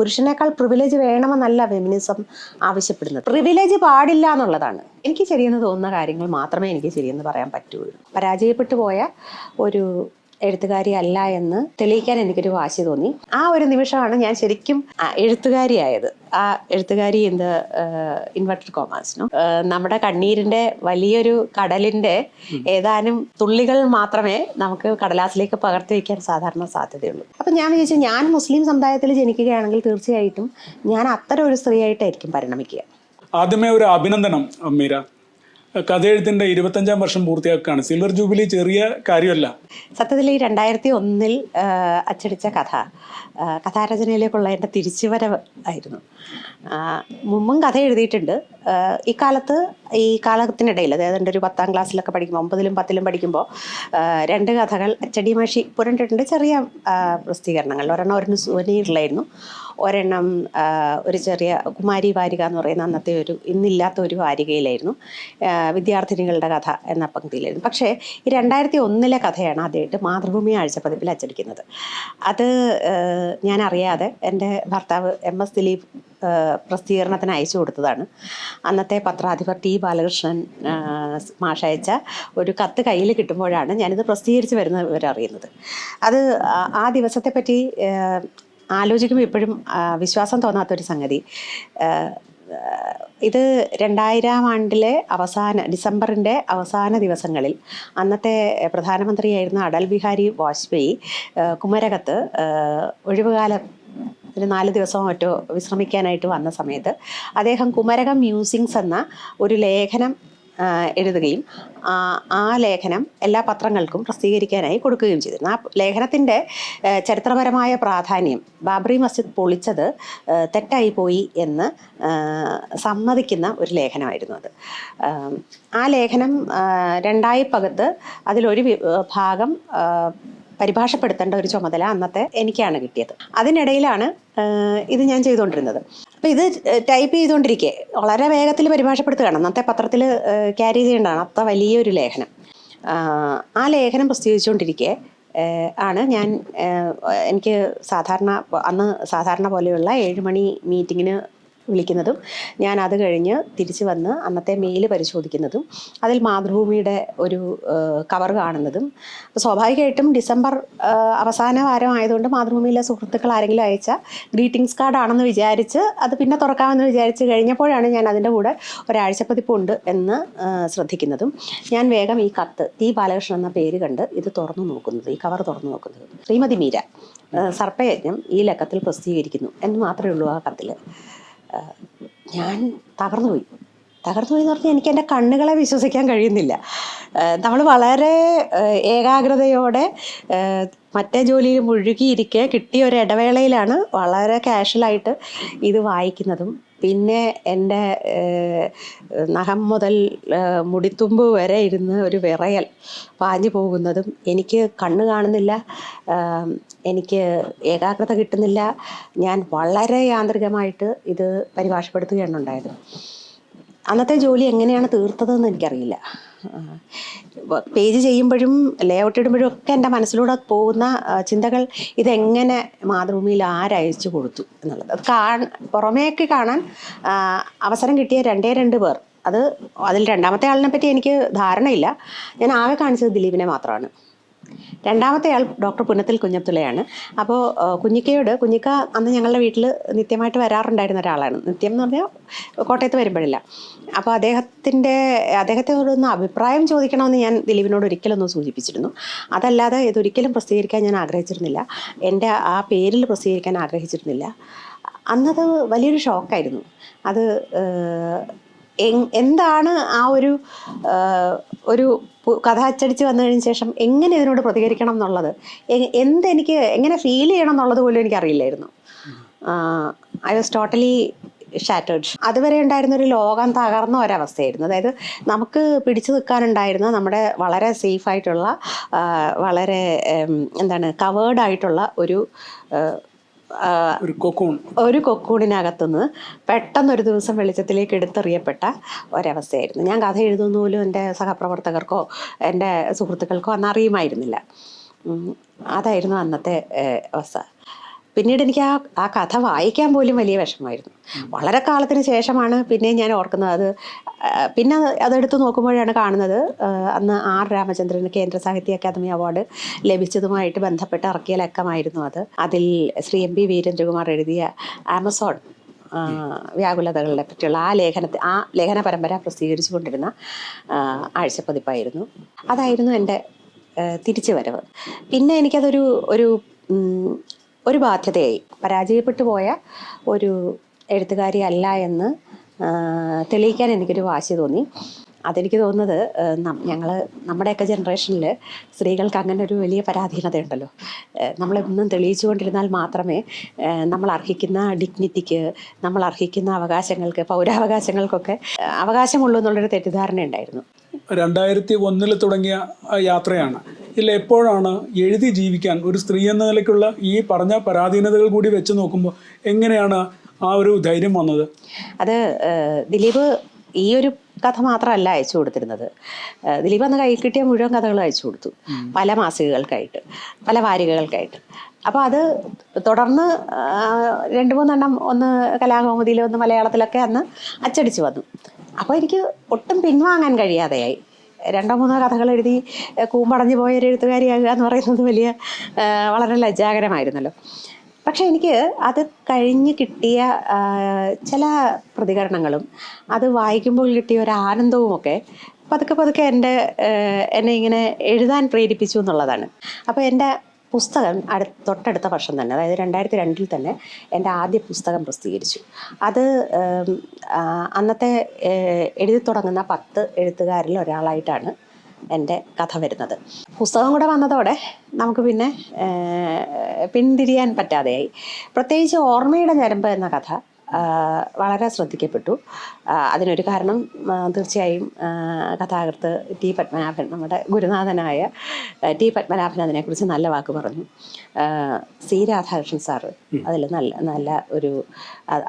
പുരുഷനേക്കാൾ privilege വേണമെന്നല്ല feminism ആവശ്യപ്പെടുന്നത്. Privilege പാടില്ല എന്നുള്ളതാണ്. എനിക്ക് ശരിയെന്ന് തോന്നുന്ന കാര്യങ്ങൾ മാത്രമേ എനിക്ക് ശരിയെന്ന് പറയാൻ പറ്റുള്ളൂ. പരാജയപ്പെട്ടു പോയ ഒരു എഴുത്തുകാരി അല്ല എന്ന് തെളിയിക്കാൻ എനിക്കൊരു വാശി തോന്നി. ആ ഒരു നിമിഷമാണ് ഞാൻ ശരിക്കും എഴുത്തുകാരിയായത്. ആ എഴുത്തുകാരി എന്ത് ഇൻവെർട്ടഡ് കോമാസിനോ നമ്മുടെ കണ്ണീരിന്റെ വലിയൊരു കടലിന്റെ ഏതാനും തുള്ളികൾ മാത്രമേ നമുക്ക് കടലാസിലേക്ക് പകർത്തി വയ്ക്കാൻ സാധാരണ സാധ്യതയുള്ളൂ. അപ്പം ഞാൻ വിചാരിച്ചു, ഞാൻ മുസ്ലിം സമുദായത്തിൽ ജനിക്കുകയാണെങ്കിൽ തീർച്ചയായിട്ടും ഞാൻ അത്തരം ഒരു സ്ത്രീയായിട്ടായിരിക്കും പരിണമിക്കുക. ആദ്യമേ ഒരു അഭിനന്ദനം മീര. കഥയെഴുത്തിൻ്റെ 25-ാം വർഷം പൂർത്തിയാക്കുകയാണ്. സിൽവർ ജൂബിലി ചെറിയ കാര്യമല്ല. സത്യത്തിൽ ഈ 2001 അച്ചടിച്ച കഥാരചനയിലേക്കുള്ള എൻ്റെ തിരിച്ചുവരവ് ആയിരുന്നു. മുമ്പും കഥ എഴുതിയിട്ടുണ്ട്. ഈ കാലത്തിനിടയിൽ, അതായത് എൻ്റെ ഒരു 10ാം ക്ലാസ്സിലൊക്കെ പഠിക്കുമ്പോൾ, 9ലും 10ലും പഠിക്കുമ്പോൾ 2 കഥകൾ അച്ചടി മാഷി പുരണ്ടിട്ടുണ്ട്, ചെറിയ പ്രസിദ്ധീകരണങ്ങൾ. ഒരെണ്ണം ഒരു സുവനീറിലായിരുന്നു, ഒരെണ്ണം ഒരു ചെറിയ കുമാരി വാരിക എന്ന് പറയുന്ന അന്നത്തെ ഇന്നില്ലാത്ത ഒരു വാരികയിലായിരുന്നു, വിദ്യാർത്ഥിനികളുടെ കഥ എന്ന പങ്ക്തിയിലായിരുന്നു. പക്ഷേ ഈ 2001 കഥയാണ് ആദ്യമായിട്ട് മാതൃഭൂമി ആഴ്ചപ്പതിപ്പിൽ അച്ചടിക്കുന്നത്. അത് ഞാൻ അറിയാതെ എൻ്റെ ഭർത്താവ് MS ദിലീപ് പ്രസിദ്ധീകരണത്തിന് അയച്ചു കൊടുത്തതാണ്. അന്നത്തെ പത്രാധിപർ T ബാലകൃഷ്ണൻ മാഷയച്ച ഒരു കത്ത് കയ്യിൽ കിട്ടുമ്പോഴാണ് ഞാനിത് പ്രസിദ്ധീകരിച്ച് വരുന്നവരറിയുന്നത്. അത് ആ ദിവസത്തെപ്പറ്റി ആലോചിക്കുമ്പോൾ ഇപ്പോഴും വിശ്വാസം തോന്നാത്തൊരു സംഗതി. ഇത് 2000 ആണ്ടിലെ ഡിസംബറിൻ്റെ അവസാന ദിവസങ്ങളിൽ അന്നത്തെ പ്രധാനമന്ത്രിയായിരുന്ന അടൽ ബിഹാരി വാജ്പേയി കുമരകത്ത് ഒഴിവുകാലം 4 ദിവസമോ മറ്റോ വിശ്രമിക്കാനായിട്ട് വന്ന സമയത്ത് അദ്ദേഹം കുമരകം മ്യൂസിങ്സ് എന്ന ഒരു ലേഖനം എഴുതുകയും ആ ലേഖനം എല്ലാ പത്രങ്ങൾക്കും പ്രസിദ്ധീകരിക്കാനായി കൊടുക്കുകയും ചെയ്തിരുന്നു. ആ ലേഖനത്തിൻ്റെ ചരിത്രപരമായ പ്രാധാന്യം, ബാബറി മസ്ജിദ് പൊളിച്ചത് തെറ്റായിപ്പോയി എന്ന് സമ്മതിക്കുന്ന ഒരു ലേഖനമായിരുന്നു അത്. ആ ലേഖനം 2ആയി പകുത്ത് അതിലൊരു ഭാഗം പരിഭാഷപ്പെടുത്തേണ്ട ഒരു ചുമതല അന്നത്തെ എനിക്കാണ് കിട്ടിയത്. അതിനിടയിലാണ് ഇത് ഞാൻ ചെയ്തുകൊണ്ടിരുന്നത്. അപ്പോൾ ഇത് ടൈപ്പ് ചെയ്തുകൊണ്ടിരിക്കെ വളരെ വേഗത്തിൽ പരിഭാഷപ്പെടുത്തുകയാണ്. അന്നത്തെ പത്രത്തിൽ ക്യാരി ചെയ്യേണ്ടതാണ് അത്ര വലിയൊരു ലേഖനം. ആ ലേഖനം പ്രസിദ്ധീകരിച്ചുകൊണ്ടിരിക്കെ ആണ് എനിക്ക് അന്ന് സാധാരണ പോലെയുള്ള 7 മണി മീറ്റിങ്ങിന് വിളിക്കുന്നതും ഞാൻ അത് കഴിഞ്ഞ് തിരിച്ചു വന്ന് അന്നത്തെ മെയിൽ പരിശോധിക്കുന്നതും അതിൽ മാതൃഭൂമിയുടെ ഒരു കവർ കാണുന്നതും. സ്വാഭാവികമായിട്ടും ഡിസംബർ അവസാന വാരം ആയതുകൊണ്ട് മാതൃഭൂമിയിലെ സുഹൃത്തുക്കൾ ആരെങ്കിലും അയച്ച ഗ്രീറ്റിംഗ്സ് കാർഡാണെന്ന് വിചാരിച്ച് അത് പിന്നെ തുറക്കാമെന്ന് വിചാരിച്ച് കഴിഞ്ഞപ്പോഴാണ് ഞാൻ അതിൻ്റെ കൂടെ ഒരാഴ്ചപ്പതിപ്പുണ്ട് എന്ന് ശ്രദ്ധിക്കുന്നതും ഞാൻ വേഗം ഈ കത്ത് T ബാലകൃഷ്ണൻ എന്ന പേര് കണ്ട് ഇത് തുറന്നു നോക്കുന്നത്, ഈ കവർ തുറന്നു നോക്കുന്നത്. ശ്രീമതി മീര സർപ്പയജ്ഞം ഈ ലക്കത്തിൽ പ്രസിദ്ധീകരിക്കുന്നു എന്ന് മാത്രമേ ഉള്ളൂ ആ കത്തിൽ. ഞാൻ തകർന്നുപോയി എന്ന് പറഞ്ഞാൽ എനിക്ക് എൻ്റെ കണ്ണുകളെ വിശ്വസിക്കാൻ കഴിയുന്നില്ല. നമ്മൾ വളരെ ഏകാഗ്രതയോടെ മറ്റേ ജോലിയിൽ മുഴുകിയിരിക്കെ കിട്ടിയ ഒരു ഇടവേളയിലാണ് വളരെ കാഷ്വലായിട്ട് ഇത് വായിക്കുന്നതും പിന്നെ എൻ്റെ നഖം മുതൽ മുടിത്തുമ്പ് വരെ ഇരുന്ന് ഒരു വിറയൽ പാഞ്ഞു പോകുന്നതും. എനിക്ക് കണ്ണ് കാണുന്നില്ല, എനിക്ക് ഏകാഗ്രത കിട്ടുന്നില്ല. ഞാൻ വളരെ യാന്ത്രികമായിട്ട് ഇത് പരിഭാഷപ്പെടുത്തുകയാണ് ഉണ്ടായത്. അന്നത്തെ ജോലി എങ്ങനെയാണ് തീർത്തതെന്ന് എനിക്കറിയില്ല. പേജ് ചെയ്യുമ്പോഴും ലേഔട്ട് ഇടുമ്പോഴും ഒക്കെ എൻ്റെ മനസ്സിലൂടെ പോകുന്ന ചിന്തകൾ ഇതെങ്ങനെ മാതൃഭൂമിയിൽ ആരയച്ചു കൊടുത്തു എന്നുള്ളത്. അത് പുറമേക്ക് കാണാൻ അവസരം കിട്ടിയ 2 പേർ. അതിൽ രണ്ടാമത്തെ ആളിനെ പറ്റി എനിക്ക് ധാരണയില്ല. ഞാൻ ആകെ കാണിച്ചത് ദിലീപിനെ മാത്രമാണ്. രണ്ടാമത്തെ ആൾ ഡോക്ടർ പുന്നത്തിൽ കുഞ്ഞത്തുലയാണ്. അപ്പോൾ കുഞ്ഞിക്ക അന്ന് ഞങ്ങളുടെ വീട്ടിൽ നിത്യമായിട്ട് വരാറുണ്ടായിരുന്ന ഒരാളാണ്. നിത്യം എന്ന് പറഞ്ഞാൽ കോട്ടയത്ത് വരുമ്പോഴില്ല. അപ്പോൾ അദ്ദേഹത്തോടൊന്ന് അഭിപ്രായം ചോദിക്കണമെന്ന് ഞാൻ ദിലീപിനോട് ഒരിക്കലൊന്ന് സൂചിപ്പിച്ചിരുന്നു. അതല്ലാതെ ഇതൊരിക്കലും പ്രസിദ്ധീകരിക്കാൻ ഞാൻ ആഗ്രഹിച്ചിരുന്നില്ല, എൻ്റെ ആ പേരിൽ പ്രസിദ്ധീകരിക്കാൻ ആഗ്രഹിച്ചിരുന്നില്ല. അന്നത് വലിയൊരു ഷോക്കായിരുന്നു. അത് എന്താണ് ആ ഒരു കഥ അച്ചടിച്ച് വന്നു കഴിഞ്ഞ ശേഷം എങ്ങനെ ഇതിനോട് പ്രതികരിക്കണം എന്നുള്ളത്, എനിക്ക് എങ്ങനെ ഫീൽ ചെയ്യണം എന്നുള്ളത് പോലും എനിക്കറിയില്ലായിരുന്നു. I was totally shattered. അതുവരെ ഉണ്ടായിരുന്ന ഒരു ലോകം തകർന്ന ഒരവസ്ഥയായിരുന്നു. അതായത് നമുക്ക് പിടിച്ചു നിൽക്കാനുണ്ടായിരുന്ന നമ്മുടെ വളരെ സേഫായിട്ടുള്ള വളരെ കവേർഡായിട്ടുള്ള ഒരു കൊക്കൂണിനകത്തുനിന്ന് പെട്ടെന്നൊരു ദിവസം വെളിച്ചത്തിലേക്ക് എടുത്തെറിയപ്പെട്ട ഒരവസ്ഥയായിരുന്നു. ഞാൻ കഥ എഴുതുന്ന പോലും എൻ്റെ സഹപ്രവർത്തകർക്കോ എൻ്റെ സുഹൃത്തുക്കൾക്കോ അന്നറിയുമായിരുന്നില്ല. അതായിരുന്നു അന്നത്തെ അവസ്ഥ. പിന്നീട് എനിക്ക് ആ കഥ വായിക്കാൻ പോലും വലിയ വിഷമമായിരുന്നു. വളരെ കാലത്തിന് ശേഷമാണ് പിന്നെ ഞാൻ ഓർക്കുന്നത്. അത് പിന്നെ അതെടുത്ത് നോക്കുമ്പോഴാണ് കാണുന്നത് അന്ന് ആർ രാമചന്ദ്രന് കേന്ദ്ര സാഹിത്യ അക്കാദമി അവാർഡ് ലഭിച്ചതുമായിട്ട് ബന്ധപ്പെട്ട് ഇറക്കിയ ലക്കമായിരുന്നു അത്. അതിൽ ശ്രീ എം പി വീരേന്ദ്രകുമാർ എഴുതിയ ആമസോൺ വ്യാകുലതകളെ പറ്റിയുള്ള ആ ലേഖന പരമ്പര പ്രസിദ്ധീകരിച്ചു കൊണ്ടിരുന്ന ആഴ്ചപ്പതിപ്പായിരുന്നു. അതായിരുന്നു എൻ്റെ തിരിച്ചു വരവ്. പിന്നെ എനിക്കതൊരു ഒരു ബാധ്യതയായി. പരാജയപ്പെട്ടു പോയ ഒരു എഴുത്തുകാരി അല്ല എന്ന് തെളിയിക്കാൻ എനിക്കൊരു വാശി തോന്നി. അതെനിക്ക് തോന്നുന്നത് നമ്മുടെയൊക്കെ ജനറേഷനിൽ സ്ത്രീകൾക്ക് അങ്ങനെ ഒരു വലിയ പരാധീനതയുണ്ടല്ലോ. നമ്മളെന്നും തെളിയിച്ചു കൊണ്ടിരുന്നാൽ മാത്രമേ നമ്മൾ അർഹിക്കുന്ന ഡിഗ്നിറ്റിക്ക്, നമ്മൾ അർഹിക്കുന്ന അവകാശങ്ങൾക്ക്, പൗരാവകാശങ്ങൾക്കൊക്കെ അവകാശമുള്ളൂ എന്നുള്ളൊരു തെറ്റിദ്ധാരണ ഉണ്ടായിരുന്നു. 2001 തുടങ്ങിയ യാത്രയാണ്. ഇതിൽ എപ്പോഴാണ് എഴുതി ജീവിക്കാൻ ഒരു സ്ത്രീ എന്ന നിലയ്ക്കുള്ള ഈ പറഞ്ഞ പരാധീനതകൾ കൂടി വെച്ച് നോക്കുമ്പോൾ എങ്ങനെയാണ് ആ ഒരു ധൈര്യം വന്നത്? അത് ദിലീപ് ഈ ഒരു കഥ മാത്രമല്ല അയച്ചു കൊടുത്തിരുന്നത്. ദിലീപ് അന്ന് കയ്യിൽ കിട്ടിയ മുഴുവൻ കഥകളും അയച്ചു കൊടുത്തു, പല മാസികകൾക്കായിട്ട്, പല വാരികകൾക്കായിട്ട്. അപ്പോൾ അത് തുടർന്ന് 2-3 എണ്ണം, ഒന്ന് കലാകൗമുദിയിലും ഒന്ന് മലയാളത്തിലൊക്കെ അന്ന് അച്ചടിച്ചു വന്നു. അപ്പോൾ എനിക്ക് ഒട്ടും പിൻവാങ്ങാൻ കഴിയാതെയായി. 2-3 കഥകൾ എഴുതി കൂമ്പടഞ്ഞു പോയ ഒരു എഴുത്തുകാരിയാകുക എന്ന് പറയുന്നത് വളരെ ലജ്ജാകരമായിരുന്നല്ലോ. പക്ഷെ എനിക്ക് അത് കഴിഞ്ഞ് കിട്ടിയ ചില പ്രതികരണങ്ങളും അത് വായിക്കുമ്പോൾ കിട്ടിയ ഒരു ആനന്ദവുമൊക്കെ പതുക്കെ എന്നെ ഇങ്ങനെ എഴുതാൻ പ്രേരിപ്പിച്ചു എന്നുള്ളതാണ്. അപ്പോൾ എൻ്റെ പുസ്തകം തൊട്ടടുത്ത വർഷം തന്നെ, അതായത് 2002 തന്നെ എൻ്റെ ആദ്യ പുസ്തകം പ്രസിദ്ധീകരിച്ചു. അത് അന്നത്തെ എഴുതി തുടങ്ങുന്ന 10 എഴുത്തുകാരിൽ ഒരാളായിട്ടാണ് എൻ്റെ കഥ വരുന്നത്. പുസ്തകം കൂടെ വന്നതോടെ നമുക്ക് പിന്നെ പിന്തിരിയാൻ പറ്റാതെയായി. പ്രത്യേകിച്ച് ഓർമ്മയുടെ ഞരമ്പ് എന്ന കഥ വളരെ ശ്രദ്ധിക്കപ്പെട്ടു. അതിനൊരു കാരണം തീർച്ചയായും കഥാകൃത്ത് ടി പത്മനാഭൻ, നമ്മുടെ ഗുരുനാഥനായ ടി പത്മനാഭൻ അതിനെക്കുറിച്ച് നല്ല വാക്ക് പറഞ്ഞു. സി രാധാകൃഷ്ണൻ സാറ് അതിൽ നല്ല ഒരു,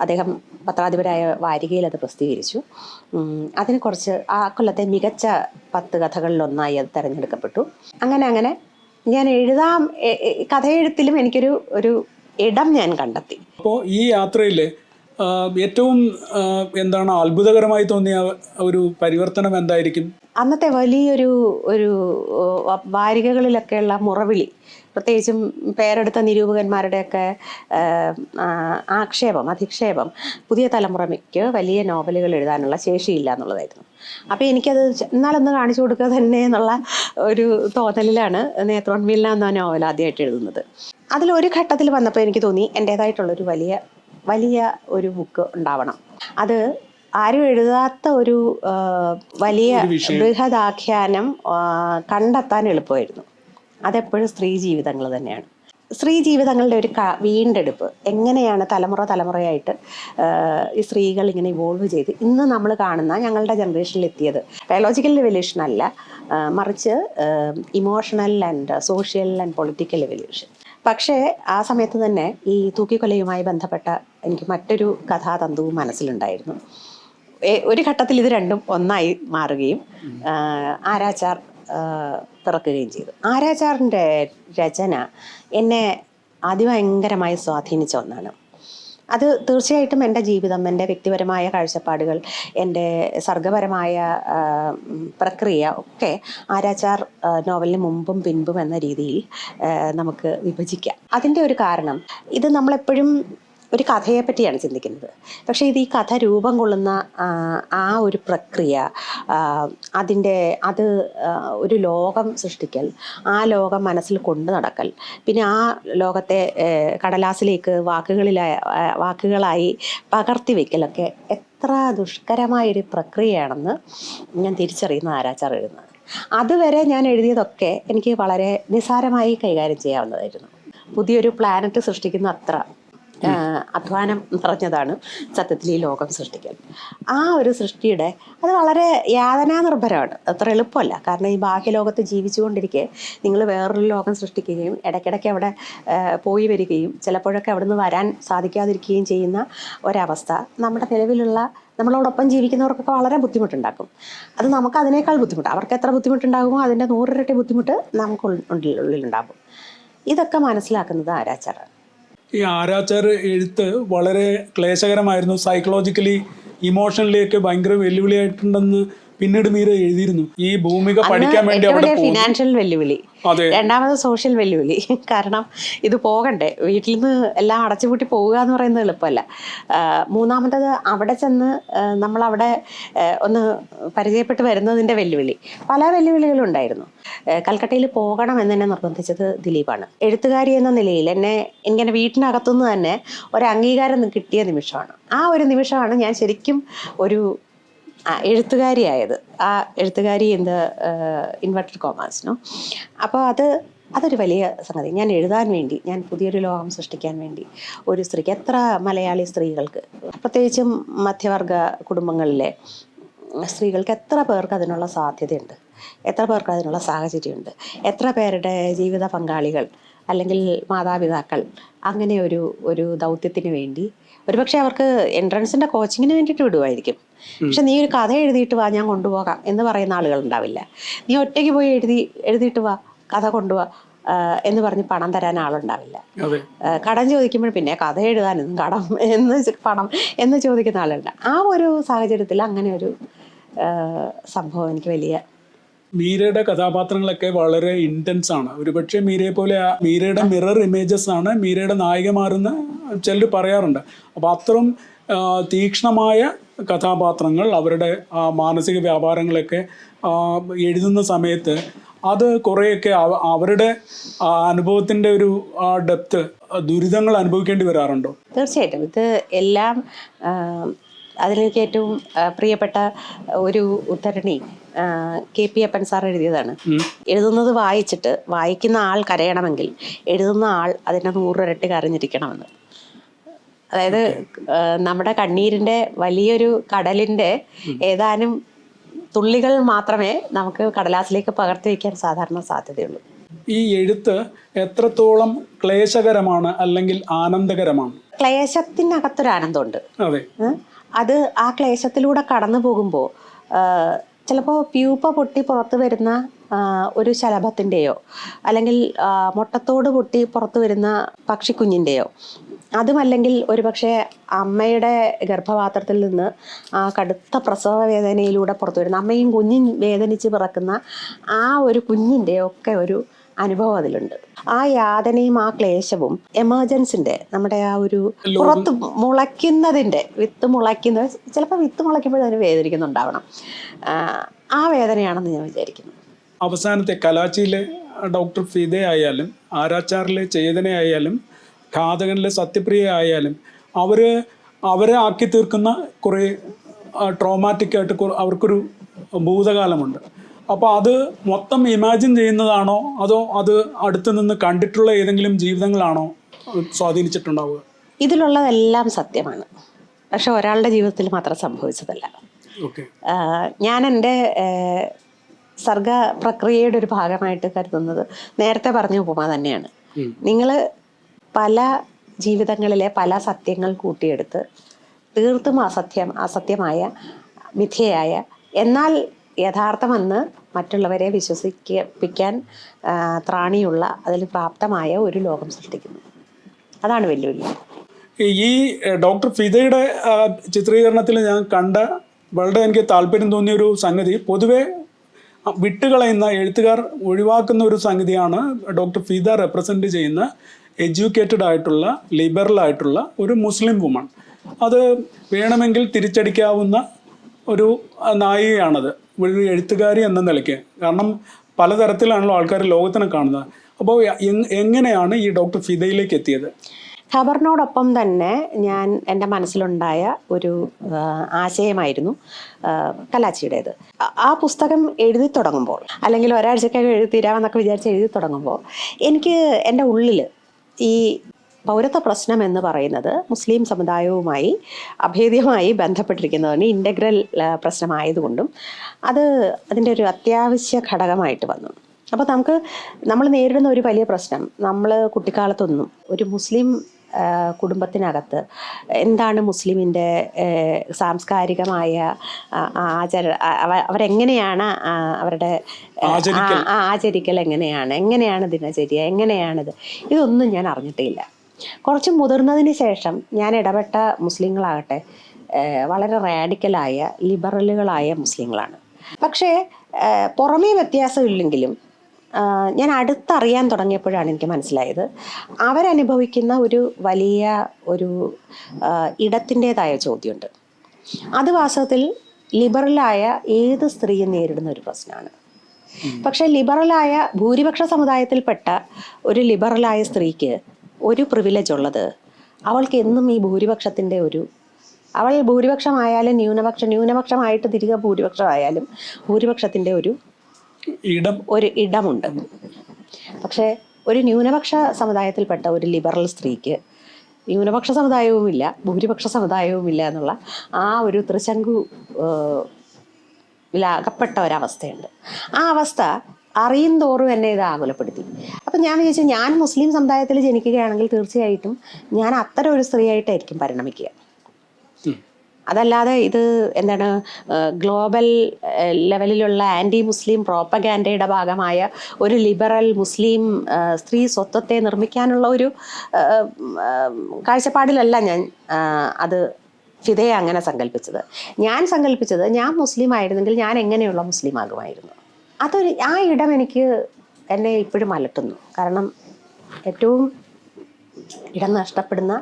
അദ്ദേഹം പത്രാധിപരായ വാരികയിൽ അത് പ്രസിദ്ധീകരിച്ചു. അതിന് കുറച്ച് ആ കൊല്ലത്തെ മികച്ച 10 കഥകളിലൊന്നായി അത് തിരഞ്ഞെടുക്കപ്പെട്ടു. അങ്ങനെ ഞാൻ കഥയെഴുത്തിലും എനിക്കൊരു ഇടം ഞാൻ കണ്ടെത്തി. അപ്പോൾ ഈ യാത്രയിൽ ഏറ്റവും അത്ഭുതകരമായി തോന്നിയ ഒരു പരിവർത്തനം എന്തായിരിക്കും? അന്നത്തെ വലിയൊരു വാരികകളിലൊക്കെയുള്ള മുറവിളി, പ്രത്യേകിച്ചും പേരെടുത്ത നിരൂപകന്മാരുടെയൊക്കെ അധിക്ഷേപം പുതിയ തലമുറയ്ക്ക് വലിയ നോവലുകൾ എഴുതാനുള്ള ശേഷിയില്ല എന്നുള്ളതായിരുന്നു. അപ്പോൾ എനിക്കത് എന്നാലൊന്ന് കാണിച്ചു കൊടുക്കുക തന്നെ എന്നുള്ള ഒരു തോന്നലിലാണ് നേത്രോൺമീലന എന്ന നോവൽ ആദ്യമായിട്ട് എഴുതുന്നത്. അതിലൊരു ഘട്ടത്തിൽ വന്നപ്പോൾ എനിക്ക് തോന്നി എൻ്റേതായിട്ടുള്ളൊരു വലിയ ഒരു ബുക്ക് ഉണ്ടാവണം. അത് ആരും എഴുതാത്ത ഒരു വലിയ ബൃഹദാഖ്യാനം കണ്ടെത്താൻ എളുപ്പമായിരുന്നു. അതെപ്പോഴും സ്ത്രീ ജീവിതങ്ങൾ തന്നെയാണ്. സ്ത്രീ ജീവിതങ്ങളുടെ ഒരു വീണ്ടെടുപ്പ്, എങ്ങനെയാണ് തലമുറയായിട്ട് ഈ സ്ത്രീകൾ ഇങ്ങനെ ഇവോൾവ് ചെയ്ത് ഇന്ന് നമ്മൾ കാണുന്ന ഞങ്ങളുടെ ജനറേഷനിൽ എത്തിയത്. ബയോളജിക്കൽ എവല്യൂഷൻ അല്ല, മറിച്ച് emotional and social and political evolution. പക്ഷേ ആ സമയത്ത് തന്നെ ഈ തൂക്കിക്കൊലയുമായി ബന്ധപ്പെട്ട എനിക്ക് മറ്റൊരു കഥാതന്തുവും മനസ്സിലുണ്ടായിരുന്നു. ഒരു ഘട്ടത്തിൽ ഇത് രണ്ടും ഒന്നായി മാറുകയും ആരാച്ചാർ പിറക്കുകയും ചെയ്തു. ആരാച്ചാറിൻ്റെ രചന എന്നെ അതിഭയങ്കരമായി സ്വാധീനിച്ച ഒന്നാണ്. അത് തീർച്ചയായിട്ടും എൻ്റെ ജീവിതം, എൻ്റെ വ്യക്തിപരമായ കാഴ്ചപ്പാടുകൾ, എൻ്റെ സർഗപരമായ പ്രക്രിയ ഒക്കെ ആരാച്ചാർ നോവലിന് മുമ്പും പിൻപും എന്ന രീതിയിൽ നമുക്ക് വിഭജിക്കാം. അതിൻ്റെ ഒരു കാരണം, ഇത് നമ്മളെപ്പോഴും ഒരു കഥയെ പറ്റിയാണ് ചിന്തിക്കുന്നത്. പക്ഷേ ഈ കഥ രൂപം കൊള്ളുന്ന ആ ഒരു പ്രക്രിയ, അത് ഒരു ലോകം സൃഷ്ടിക്കൽ, ആ ലോകം മനസ്സിൽ കൊണ്ടു നടക്കൽ, പിന്നെ ആ ലോകത്തെ കടലാസിലേക്ക് വാക്കുകളായി പകർത്തി വയ്ക്കലൊക്കെ എത്ര ദുഷ്കരമായൊരു പ്രക്രിയയാണെന്ന് ഞാൻ തിരിച്ചറിയുന്ന ആരാച്ചാർ എഴുതുന്നത്. അതുവരെ ഞാൻ എഴുതിയതൊക്കെ എനിക്ക് വളരെ നിസ്സാരമായി കൈകാര്യം ചെയ്യാവുന്നതായിരുന്നു. പുതിയൊരു പ്ലാനറ്റ് സൃഷ്ടിക്കുന്ന അത്ര അധ്വാനം നിറഞ്ഞതാണ് സത്യത്തിൽ ഈ ലോകം സൃഷ്ടിക്കൽ. ആ ഒരു സൃഷ്ടിയുടെ അത് വളരെ യാതനാനിർഭരമാണ്, അത്ര എളുപ്പമല്ല. കാരണം ഈ ബാഹ്യലോകത്ത് ജീവിച്ചുകൊണ്ടിരിക്കെ നിങ്ങൾ വേറൊരു ലോകം സൃഷ്ടിക്കുകയും ഇടയ്ക്കിടയ്ക്ക് അവിടെ പോയി വരികയും ചിലപ്പോഴൊക്കെ അവിടെ നിന്ന് വരാൻ സാധിക്കാതിരിക്കുകയും ചെയ്യുന്ന ഒരവസ്ഥ നമ്മുടെ നിലവിലുള്ള നമ്മളോടൊപ്പം ജീവിക്കുന്നവർക്കൊക്കെ വളരെ ബുദ്ധിമുട്ടുണ്ടാക്കും. അത് നമുക്ക് അതിനേക്കാൾ ബുദ്ധിമുട്ട്, അവർക്ക് എത്ര ബുദ്ധിമുട്ടുണ്ടാകുമോ അതിൻ്റെ 100 ഇരട്ടി ബുദ്ധിമുട്ട് നമുക്ക് ഉള്ളിലുണ്ടാകും. ഇതൊക്കെ മനസ്സിലാക്കുന്നത് ആരാച്ചാറാണ്. ഈ ആരാച്ചാർ എഴുത്ത് വളരെ ക്ലേശകരമായിരുന്നു, സൈക്കോളജിക്കലി ഇമോഷണലി ഒക്കെ ഭയങ്കര വെല്ലുവിളിയായിട്ടുണ്ടെന്ന് പിന്നീട് മീര എഴുതിയിരുന്നു. ഈ ഭൂമിക പഠിക്കാൻ വേണ്ടി അവിടെ ഫിനാൻഷ്യൽ വെല്ലുവിളി, അതെ, രണ്ടാമത് സോഷ്യൽ വെല്ലുവിളി. കാരണം ഇത് പോകണ്ടേ, വീട്ടിൽ നിന്ന് എല്ലാം അടച്ചുപൂട്ടി പോവുക എന്ന് പറയുന്നത് എളുപ്പമല്ല. മൂന്നാമത്തത് അവിടെ ചെന്ന് നമ്മളവിടെ ഒന്ന് പരിചയപ്പെട്ട് വരുന്നതിൻ്റെ വെല്ലുവിളി. പല വെല്ലുവിളികളും ഉണ്ടായിരുന്നു. കൽക്കട്ടയിൽ പോകണം എന്നെ നിർബന്ധിച്ചത് ദിലീപാണ്. എഴുത്തുകാരി എന്ന നിലയിൽ എനിക്കെൻ്റെ വീട്ടിനകത്തുനിന്ന് തന്നെ ഒരു അംഗീകാരം കിട്ടിയ നിമിഷമാണ്. ആ ഒരു നിമിഷമാണ് ഞാൻ ശരിക്കും ഒരു എഴുത്തുകാരിയായത്. ആ എഴുത്തുകാരി ഇൻവെർട്ടഡ് കോമാസിനോ. അപ്പോൾ അതൊരു വലിയ സംഗതി. ഞാൻ എഴുതാൻ വേണ്ടി, ഞാൻ പുതിയൊരു ലോകം സൃഷ്ടിക്കാൻ വേണ്ടി ഒരു സ്ത്രീക്ക്, എത്ര മലയാളി സ്ത്രീകൾക്ക്, പ്രത്യേകിച്ചും മധ്യവർഗ കുടുംബങ്ങളിലെ സ്ത്രീകൾക്ക് എത്ര പേർക്ക് അതിനുള്ള സാധ്യതയുണ്ട്, എത്ര പേർക്ക് അതിനുള്ള സാഹചര്യമുണ്ട്, എത്ര പേരുടെ ജീവിത പങ്കാളികൾ അല്ലെങ്കിൽ മാതാപിതാക്കൾ അങ്ങനെ ഒരു ദൗത്യത്തിന് വേണ്ടി ഒരുപക്ഷെ അവർക്ക് എൻട്രൻസിൻ്റെ കോച്ചിങ്ങിന് വേണ്ടിയിട്ട് വിടുമായിരിക്കും. പക്ഷെ നീ ഒരു കഥ എഴുതിയിട്ട് വാ, ഞാൻ കൊണ്ടുപോകാം എന്ന് പറയുന്ന ആളുകൾ ഉണ്ടാവില്ല. നീ ഒറ്റയ്ക്ക് പോയി എഴുതിയിട്ട് വാ, കഥ കൊണ്ടുപോവാ എന്ന് പറഞ്ഞ് പണം തരാൻ ആളുണ്ടാവില്ല. കടം ചോദിക്കുമ്പോൾ പിന്നെ കഥ എഴുതാനൊന്നും പണം എന്ന് ചോദിക്കുന്ന ആളുണ്ട്. ആ ഒരു സാഹചര്യത്തിൽ അങ്ങനെ ഒരു സംഭവം എനിക്ക് വലിയ. മീരയുടെ കഥാപാത്രങ്ങളൊക്കെ വളരെ ഇൻറ്റൻസ് ആണ്. ഒരുപക്ഷെ മീരയെ പോലെ മീരയുടെ മിറർ ഇമേജസ് ആണ് മീരയുടെ നായികമാരെന്ന് ചിലർ പറയാറുണ്ട്. അപ്പോൾ അത്രയും തീക്ഷ്ണമായ കഥാപാത്രങ്ങൾ, അവരുടെ മാനസിക വ്യാപാരങ്ങളൊക്കെ എഴുതുന്ന സമയത്ത് അത് കുറേയൊക്കെ അവരുടെ അനുഭവത്തിൻ്റെ ഒരു ഡെപ്ത്, ദുരിതങ്ങൾ അനുഭവിക്കേണ്ടി വരാറുണ്ടോ? തീർച്ചയായിട്ടും. ഇത് എല്ലാം അതിലെനിക്ക് ഏറ്റവും പ്രിയപ്പെട്ട ഒരു ഉദ്ധരണി KP അപ്പൻ സാർ എഴുതിയതാണ്. എഴുതുന്നത് വായിച്ചിട്ട് വായിക്കുന്ന ആൾ കരയണമെങ്കിൽ എഴുതുന്ന ആൾ അതിൻ്റെ 100 ഇരട്ടി കരഞ്ഞിരിക്കണമെന്ന്. അതായത് നമ്മുടെ കണ്ണീരിൻ്റെ വലിയൊരു കടലിൻ്റെ ഏതാനും തുള്ളികൾ മാത്രമേ നമുക്ക് കടലാസിലേക്ക് പകർത്തി വയ്ക്കാൻ സാധാരണ സാധ്യതയുള്ളൂ. ഈ എഴുത്ത് എത്രത്തോളം ക്ലേശകരമാണ് അല്ലെങ്കിൽ ആനന്ദകരമാണ്? ക്ലേശത്തിനകത്തൊരു ആനന്ദമുണ്ട്. അതെ, അത് ആ ക്ലേശത്തിലൂടെ കടന്നു പോകുമ്പോൾ ചിലപ്പോൾ പ്യൂപ്പ പൊട്ടി പുറത്ത് വരുന്ന ഒരു ശലഭത്തിൻ്റെയോ അല്ലെങ്കിൽ മുട്ടത്തോട് പൊട്ടി പുറത്ത് വരുന്ന പക്ഷിക്കുഞ്ഞിൻ്റെയോ, അതുമല്ലെങ്കിൽ ഒരുപക്ഷെ അമ്മയുടെ ഗർഭപാത്രത്തിൽ നിന്ന് ആ കടുത്ത പ്രസവ വേദനയിലൂടെ പുറത്തു വരുന്ന, അമ്മയും കുഞ്ഞും വേദനിച്ച് പിറക്കുന്ന ആ ഒരു കുഞ്ഞിൻ്റെയോ ഒക്കെ ഒരു അനുഭവം അതിലുണ്ട്. ആ യാതനയും ആ ക്ലേശവും എമർജൻസിൻ്റെ, നമ്മുടെ ആ ഒരു പുറത്ത് മുളയ്ക്കുന്നതിൻ്റെ, വിത്ത് മുളയ്ക്കുന്നത്, ചിലപ്പോൾ വിത്ത് മുളയ്ക്കുമ്പോൾ അതിന് വേദനിക്കുന്നുണ്ടാവണം. ആ വേദനയാണെന്ന് ഞാൻ വിചാരിക്കുന്നു. അവസാനത്തെ കലാച്ചിയിലെ ഡോക്ടർ ഫിദ ആയാലും, ആരാച്ചാറിലെ ചേതനയായാലും, ഘാതകനിലെ സത്യപ്രിയ ആയാലും അവരെ ആക്കി തീർക്കുന്ന കുറേ ട്രോമാറ്റിക്കായിട്ട് അവർക്കൊരു ഭൂതകാലമുണ്ട്. അപ്പോൾ അത് മൊത്തം ഇമാജിൻ ചെയ്യുന്നതാണോ അതോ അത് അടുത്ത് നിന്ന് കണ്ടിട്ടുള്ള ഏതെങ്കിലും ജീവിതങ്ങളാണോ സ്വാധീനിച്ചിട്ടുണ്ടാവുക? ഇതിലുള്ളതെല്ലാം സത്യമാണ്, പക്ഷെ ഒരാളുടെ ജീവിതത്തിൽ മാത്രം സംഭവിച്ചതല്ല. ഞാൻ എൻ്റെ സർഗ പ്രക്രിയയുടെ ഒരു ഭാഗമായിട്ട് കരുതുന്നത് നേരത്തെ പറഞ്ഞ ഉപമ തന്നെയാണ്. നിങ്ങൾ പല ജീവിതങ്ങളിലെ പല സത്യങ്ങൾ കൂട്ടിയെടുത്ത് തീർത്തും അസത്യമായ, മിഥ്യയായ, എന്നാൽ യഥാർത്ഥമെന്ന് മറ്റുള്ളവരെ വിശ്വസിപ്പിക്കാൻ ത്രാണിയുള്ള, അതിൽ പ്രാപ്തമായ ഒരു ലോകം സൃഷ്ടിക്കുന്നു. അതാണ് വെല്ലുവിളി. ഈ ഡോക്ടർ ഫിദയുടെ ചിത്രീകരണത്തിൽ ഞാൻ കണ്ട വളരെ എനിക്ക് താല്പര്യം തോന്നിയ ഒരു സംഗതി, പൊതുവെ വിട്ടുകളയുന്ന എഴുത്തുകാർ ഒഴിവാക്കുന്ന ഒരു സംഗതിയാണ് ഡോക്ടർ ഫിദ റെപ്രസെൻ്റ് ചെയ്യുന്ന എഡ്യൂക്കേറ്റഡ് ആയിട്ടുള്ള, ലിബറൽ ആയിട്ടുള്ള ഒരു മുസ്ലിം വുമൺ. അത് വേണമെങ്കിൽ തിരിച്ചടിക്കാവുന്ന ഒരു നായികയാണത്, ഒരു എഴുത്തുകാരി എന്ന നിലയ്ക്ക്. കാരണം പലതരത്തിലാണല്ലോ ആൾക്കാർ ലോകത്തിനെ കാണുന്നത്. അപ്പോൾ എങ്ങനെയാണ് ഈ ഡോക്ടർ ഫിദയിലേക്ക് എത്തിയത്? ഖബറിനോടൊപ്പം തന്നെ എൻ്റെ മനസ്സിലുണ്ടായ ഒരു ആശയമായിരുന്നു കലാച്ചിയുടേത്. ആ പുസ്തകം എഴുതി തുടങ്ങുമ്പോൾ, അല്ലെങ്കിൽ ഒരാഴ്ചക്കൊക്കെ എഴുതി തീരാമെന്നൊക്കെ വിചാരിച്ച് എഴുതി തുടങ്ങുമ്പോൾ, എനിക്ക് എൻ്റെ ഉള്ളിൽ ഈ പൗരത്വ പ്രശ്നം എന്ന് പറയുന്നത് മുസ്ലിം സമുദായവുമായി അഭേദ്യമായി ബന്ധപ്പെട്ടിരിക്കുന്നതാണ്, ഇൻ്റഗ്രൽ പ്രശ്നമായതുകൊണ്ടും അതിൻ്റെ ഒരു അത്യാവശ്യ ഘടകമായിട്ട് വന്നു. അപ്പോൾ നമ്മൾ നേരിടുന്ന ഒരു വലിയ പ്രശ്നം, നമ്മൾ കുട്ടിക്കാലത്തൊന്നും ഒരു മുസ്ലിം കുടുംബത്തിനകത്ത് എന്താണ് മുസ്ലിമിൻ്റെ സാംസ്കാരികമായ അവരെങ്ങനെയാണ് അവരുടെ ആചരിക്കൽ, എങ്ങനെയാണ് ദിനചര്യ, എങ്ങനെയാണിത്, ഇതൊന്നും ഞാൻ അറിഞ്ഞിട്ടില്ല. കുറച്ച് മുതിർന്നതിന് ശേഷം ഞാൻ ഇടപെട്ട മുസ്ലിങ്ങളാകട്ടെ വളരെ റാഡിക്കലായ ലിബറലുകളായ മുസ്ലിങ്ങളാണ്. പക്ഷേ പുറമേ വ്യത്യാസമില്ലെങ്കിലും ഞാൻ അടുത്തറിയാൻ തുടങ്ങിയപ്പോഴാണ് എനിക്ക് മനസ്സിലായത് അവരനുഭവിക്കുന്ന ഒരു വലിയ ഒരു ഇടത്തിൻ്റേതായ ചോദ്യമുണ്ട്. അത് വാസ്തവത്തിൽ ലിബറലായ ഏത് സ്ത്രീയും നേരിടുന്ന ഒരു പ്രശ്നമാണ്. പക്ഷേ ലിബറലായ ഭൂരിപക്ഷ സമുദായത്തിൽപ്പെട്ട ഒരു ലിബറലായ സ്ത്രീക്ക് ഒരു പ്രിവിലേജ് ഉള്ളത്, അവൾക്ക് എന്നും ഈ ഭൂരിപക്ഷത്തിൻ്റെ അവൾ ഭൂരിപക്ഷമായാലും ന്യൂനപക്ഷമായിട്ട് തിരികെ ഭൂരിപക്ഷമായാലും ഭൂരിപക്ഷത്തിൻ്റെ ഒരു ഇടമുണ്ട്. പക്ഷേ ഒരു ന്യൂനപക്ഷ സമുദായത്തിൽപ്പെട്ട ഒരു ലിബറൽ സ്ത്രീക്ക് ന്യൂനപക്ഷ സമുദായവുമില്ല ഭൂരിപക്ഷ സമുദായവുമില്ല എന്നുള്ള ആ ഒരു ത്രിശങ്കു അകപ്പെട്ട ഒരവസ്ഥയുണ്ട്. ആ അവസ്ഥ അറിയും തോറും എന്നെ ഇത് ആകുലപ്പെടുത്തി. അപ്പം ഞാൻ വിചാരിച്ചു, ഞാൻ മുസ്ലിം സമുദായത്തിൽ ജനിക്കുകയാണെങ്കിൽ തീർച്ചയായിട്ടും ഞാൻ അത്തരം ഒരു സ്ത്രീയായിട്ടായിരിക്കും പരിണമിക്കുക. അതല്ലാതെ ഇത് എന്താണ് ഗ്ലോബൽ ലെവലിലുള്ള ആൻറ്റി മുസ്ലിം പ്രോപ്പഗാൻഡയുടെ ഭാഗമായ ഒരു ലിബറൽ മുസ്ലിം സ്ത്രീ സ്വത്വത്തെ നിർമ്മിക്കാനുള്ള ഒരു കാഴ്ചപ്പാടിലല്ല ഞാൻ അത് ഫിദയെ അങ്ങനെ സങ്കല്പിച്ചത്. ഞാൻ മുസ്ലിം ആയിരുന്നെങ്കിൽ ഞാൻ എങ്ങനെയുള്ള മുസ്ലിം ആകുമായിരുന്നു. ആ ഇടം എന്നെ ഇപ്പോഴും അലട്ടുന്നു. കാരണം ഏറ്റവും ഇടം നഷ്ടപ്പെടുന്ന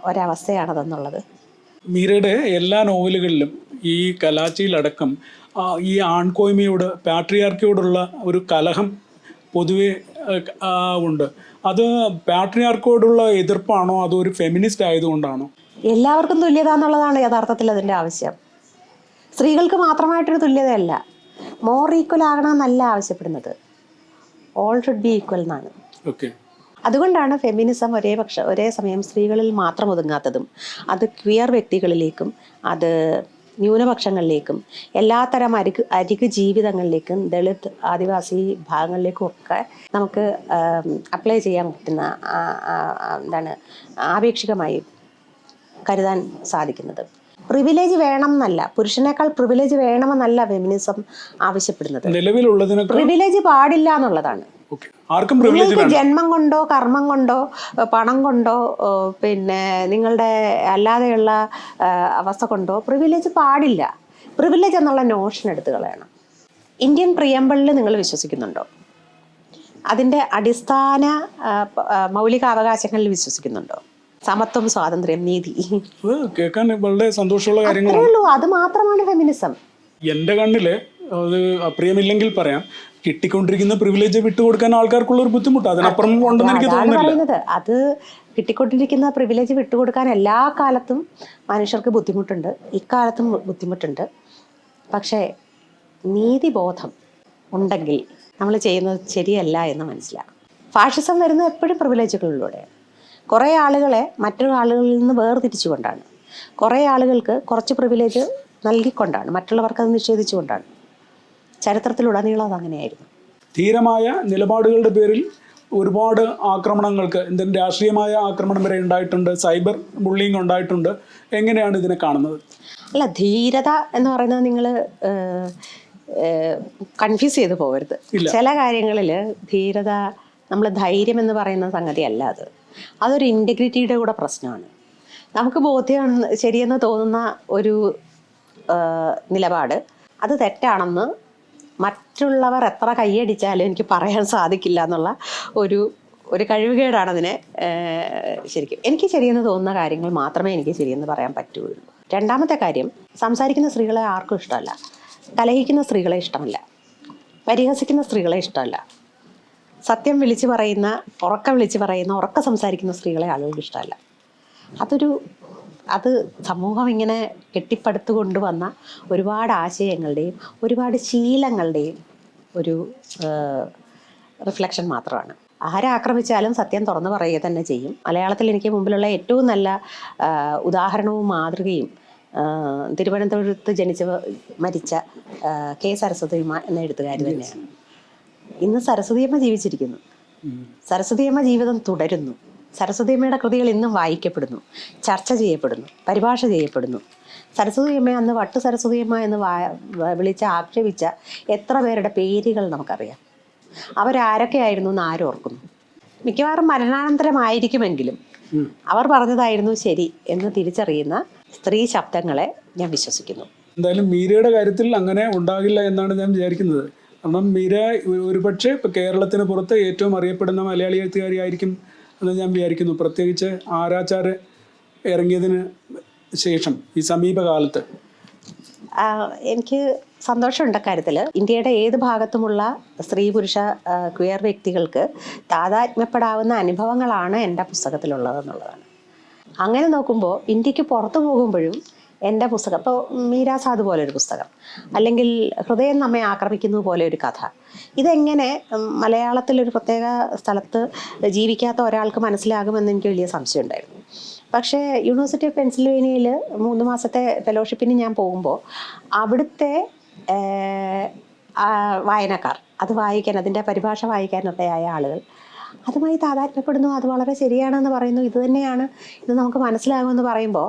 ഒരവസ്ഥയാണതെന്നുള്ളത്. മീരയുടെ എല്ലാ നോവലുകളിലും ഈ കലാച്ചിയിലടക്കം ഈ ആൺകോയ്മയോട് പാട്രിയാർക്കിയോടുള്ള ഒരു കലഹം പൊതുവെ ഉണ്ട്. അത് പാട്രിയാർക്കോടുള്ള എതിർപ്പാണോ അതോ ഒരു ഫെമിനിസ്റ്റ് ആയതുകൊണ്ടാണോ? എല്ലാവർക്കും തുല്യത എന്നുള്ളതാണ് യഥാർത്ഥത്തിൽ അതിൻ്റെ ആവശ്യം. സ്ത്രീകൾക്ക് മാത്രമായിട്ടൊരു തുല്യതയല്ല, മോർ ഈക്വൽ ആകണമെന്നല്ല ആവശ്യപ്പെടുന്നത്, ഓൾ ഷുഡ് ബി ഈക്വൽ എന്നാണ്. അതുകൊണ്ടാണ് ഫെമിനിസം ഒരേ സമയം സ്ത്രീകളിൽ മാത്രം ഒതുങ്ങാത്തതും അത് ക്വിയർ വ്യക്തികളിലേക്കും അത് ന്യൂനപക്ഷങ്ങളിലേക്കും എല്ലാത്തരം അരിക് ജീവിതങ്ങളിലേക്കും ദളിത് ആദിവാസി ഭാഗങ്ങളിലേക്കും ഒക്കെ നമുക്ക് അപ്ലൈ ചെയ്യാൻ പറ്റുന്ന ആപേക്ഷികമായി കരുതാൻ സാധിക്കുന്നത്. പ്രിവിലേജ് വേണം എന്നല്ല, പുരുഷനേക്കാൾ പ്രിവിലേജ് വേണമെന്നല്ല ഫെമിനിസം ആവശ്യപ്പെടുന്നത്. പ്രിവിലേജ് പാടില്ല എന്നുള്ളതാണ്. നിങ്ങൾക്ക് ജന്മം കൊണ്ടോ കർമ്മം കൊണ്ടോ പണം കൊണ്ടോ പിന്നെ നിങ്ങളുടെ അല്ലാതെയുള്ള അവസ്ഥ കൊണ്ടോ പ്രിവിലേജ് പാടില്ല. പ്രിവിലേജ് എന്നുള്ള നോഷൻ എടുത്തു കളയണം. ഇന്ത്യൻ പ്രിയമ്പിളിൽ നിങ്ങൾ വിശ്വസിക്കുന്നുണ്ടോ? അതിൻ്റെ അടിസ്ഥാന മൗലികാവകാശങ്ങളിൽ വിശ്വസിക്കുന്നുണ്ടോ? സമത്വം, സ്വാതന്ത്ര്യം, നീതി. കേൾക്കാൻ വളരെ സന്തോഷമുള്ള കാര്യങ്ങളാണ്. അത്രേ ഉള്ളൂ. അത് മാത്രമാണ് ഫെമിനിസം. എൻ്റെ കണ്ണില് അത് അപ്രിയമില്ലെങ്കിൽ പറയാം, കിട്ടിക്കൊണ്ടിരിക്കുന്ന പ്രിവിലേജ് വിട്ടുകൊടുക്കാൻ ആൾക്കാർക്കുള്ള ഒരു ബുദ്ധിമുട്ട് അതിനപ്പുറം ഉണ്ടെന്ന് എനിക്ക് തോന്നുന്നില്ല. അത് കിട്ടിക്കൊണ്ടിരിക്കുന്ന പ്രിവിലേജ് വിട്ടുകൊടുക്കാൻ എല്ലാ കാലത്തും മനുഷ്യർക്ക് ബുദ്ധിമുട്ടുണ്ട്, ഇക്കാലത്തും ബുദ്ധിമുട്ടുണ്ട്. പക്ഷേ നീതിബോധം ഉണ്ടെങ്കിൽ നമ്മൾ ചെയ്യുന്നത് ശരിയല്ല എന്ന് മനസ്സിലാക്കും. ഫാഷിസം വരുന്നത് എപ്പോഴും പ്രിവിലേജുകളിലൂടെയാണ്. കുറേ ആളുകളെ മറ്റൊരു ആളുകളിൽ നിന്ന് വേർതിരിച്ചുകൊണ്ടാണ്, കുറേ ആളുകൾക്ക് കുറച്ച് പ്രിവിലേജ് നൽകിക്കൊണ്ടാണ്, മറ്റുള്ളവർക്ക് അത് നിഷേധിച്ചുകൊണ്ടാണ്. ചരിത്രത്തിലുടനീളം അതങ്ങനെയായിരുന്നു. ധീരമായ നിലപാടുകളുടെ പേരിൽ ഒരുപാട് ആക്രമണങ്ങൾക്ക്, എന്തെങ്കിലും രാഷ്ട്രീയമായ ആക്രമണം വരെ ഉണ്ടായിട്ടുണ്ട്, സൈബർ ബുള്ളിങ് ഉണ്ടായിട്ടുണ്ട്. എങ്ങനെയാണ് ഇതിനെ കാണുന്നത്? അല്ല, ധീരത എന്ന് പറയുന്നത് നിങ്ങൾ കൺഫ്യൂസ് ചെയ്ത് പോകരുത്. ചില കാര്യങ്ങളിൽ ധീരത, നമ്മൾ ധൈര്യം എന്ന് പറയുന്ന സംഗതിയല്ല അത്. അതൊരു ഇൻറ്റഗ്രിറ്റിയുടെ കൂടെ പ്രശ്നമാണ്. നമുക്ക് ബോധ്യം ശരിയെന്ന് തോന്നുന്ന ഒരു നിലപാട് അത് തെറ്റാണെന്ന് മറ്റുള്ളവർ എത്ര കൈയടിച്ചാലും എനിക്ക് പറയാൻ സാധിക്കില്ല എന്നുള്ള ഒരു കഴിവുകേടാണ് അതിനെ. ശരിക്കും എനിക്ക് ശരിയെന്ന് തോന്നുന്ന കാര്യങ്ങൾ മാത്രമേ എനിക്ക് ശരിയെന്ന് പറയാൻ പറ്റുകയുള്ളൂ. രണ്ടാമത്തെ കാര്യം, സംസാരിക്കുന്ന സ്ത്രീകളെ ആർക്കും ഇഷ്ടമല്ല, കലഹിക്കുന്ന സ്ത്രീകളെ ഇഷ്ടമല്ല, പരിഹസിക്കുന്ന സ്ത്രീകളെ ഇഷ്ടമല്ല, സത്യം വിളിച്ചു പറയുന്ന, ഉറക്ക സംസാരിക്കുന്ന സ്ത്രീകളെ ആളുകൾക്ക് ഇഷ്ടമല്ല. അത് സമൂഹം ഇങ്ങനെ കെട്ടിപ്പടുത്തു കൊണ്ടുവന്ന ഒരുപാട് ആശയങ്ങളുടെയും ഒരുപാട് ശീലങ്ങളുടെയും ഒരു റിഫ്ലക്ഷൻ മാത്രമാണ്. ആരെ ആക്രമിച്ചാലും സത്യം തുറന്നു പറയുക തന്നെ ചെയ്യും. മലയാളത്തിൽ എനിക്ക് മുമ്പിലുള്ള ഏറ്റവും നല്ല ഉദാഹരണവും മാതൃകയും തിരുവനന്തപുരത്ത് മരിച്ച കെ സരസ്വതിയമ്മ എന്ന എഴുത്തുകാരി തന്നെയാണ്. ഇന്ന് സരസ്വതിയമ്മ ജീവിച്ചിരിക്കുന്നു, സരസ്വതിയമ്മ ജീവിതം തുടരുന്നു. സരസ്വതിയമ്മയുടെ കൃതികൾ ഇന്നും വായിക്കപ്പെടുന്നു, ചർച്ച ചെയ്യപ്പെടുന്നു, പരിഭാഷ ചെയ്യപ്പെടുന്നു. സരസ്വതിയമ്മ അന്ന് വട്ടു സരസ്വതിയമ്മ എന്ന് ആക്ഷേപിച്ച എത്ര പേരുടെ പേരുകൾ നമുക്കറിയാം. അവരാരൊക്കെയായിരുന്നു എന്ന് ആരും ഓർക്കുന്നു? മിക്കവാറും മരണാനന്തരമായിരിക്കുമെങ്കിലും അവർ പറഞ്ഞതായിരുന്നു ശരി എന്ന് തിരിച്ചറിയുന്ന സ്ത്രീ ശബ്ദങ്ങളെ ഞാൻ വിശ്വസിക്കുന്നു. എന്തായാലും മീരയുടെ കാര്യത്തിൽ അങ്ങനെ ഉണ്ടാകില്ല എന്നാണ് ഞാൻ വിചാരിക്കുന്നത്. കാരണം മീര ഒരുപക്ഷെ ഇപ്പോൾ കേരളത്തിന് പുറത്ത് ഏറ്റവും അറിയപ്പെടുന്ന മലയാളി എഴുത്തുകാരിയായിരിക്കും എന്ന് ഞാൻ വിചാരിക്കുന്നു. പ്രത്യേകിച്ച് ആരാച്ചാർ ഇറങ്ങിയതിന് ശേഷം ഈ സമീപകാലത്ത്. എനിക്ക് സന്തോഷമുണ്ട് കാര്യത്തിൽ. ഇന്ത്യയുടെ ഏത് ഭാഗത്തുമുള്ള സ്ത്രീ പുരുഷ ക്വിയർ വ്യക്തികൾക്ക് താതാത്മ്യപ്പെടാവുന്ന അനുഭവങ്ങളാണ് എൻ്റെ പുസ്തകത്തിലുള്ളതെന്നുള്ളതാണ്. അങ്ങനെ നോക്കുമ്പോൾ ഇന്ത്യക്ക് പുറത്തു പോകുമ്പോഴും എൻ്റെ പുസ്തകം, ഇപ്പോൾ മീരാസാദ് പോലൊരു പുസ്തകം, അല്ലെങ്കിൽ ഹൃദയം നമ്മെ ആക്രമിക്കുന്നത് പോലെ ഒരു കഥ, ഇതെങ്ങനെ മലയാളത്തിലൊരു പ്രത്യേക സ്ഥലത്ത് ജീവിക്കാത്ത ഒരാൾക്ക് മനസ്സിലാകുമെന്ന് എനിക്ക് വലിയ സംശയം ഉണ്ടായിരുന്നു. പക്ഷേ യൂണിവേഴ്സിറ്റി ഓഫ് പെൻസിൽവേനിയയിൽ 3 മാസത്തെ ഫെലോഷിപ്പിന് ഞാൻ പോകുമ്പോൾ അവിടുത്തെ വായനക്കാർ അത് വായിക്കാൻ, അതിൻ്റെ പരിഭാഷ വായിക്കാനൊക്കെയായ ആളുകൾ അതുമായി താതാത്മ്യപ്പെടുന്നു, അത് വളരെ ശരിയാണെന്ന് പറയുന്നു, ഇത് തന്നെയാണ്, ഇത് നമുക്ക് മനസ്സിലാകുമെന്ന് പറയുമ്പോൾ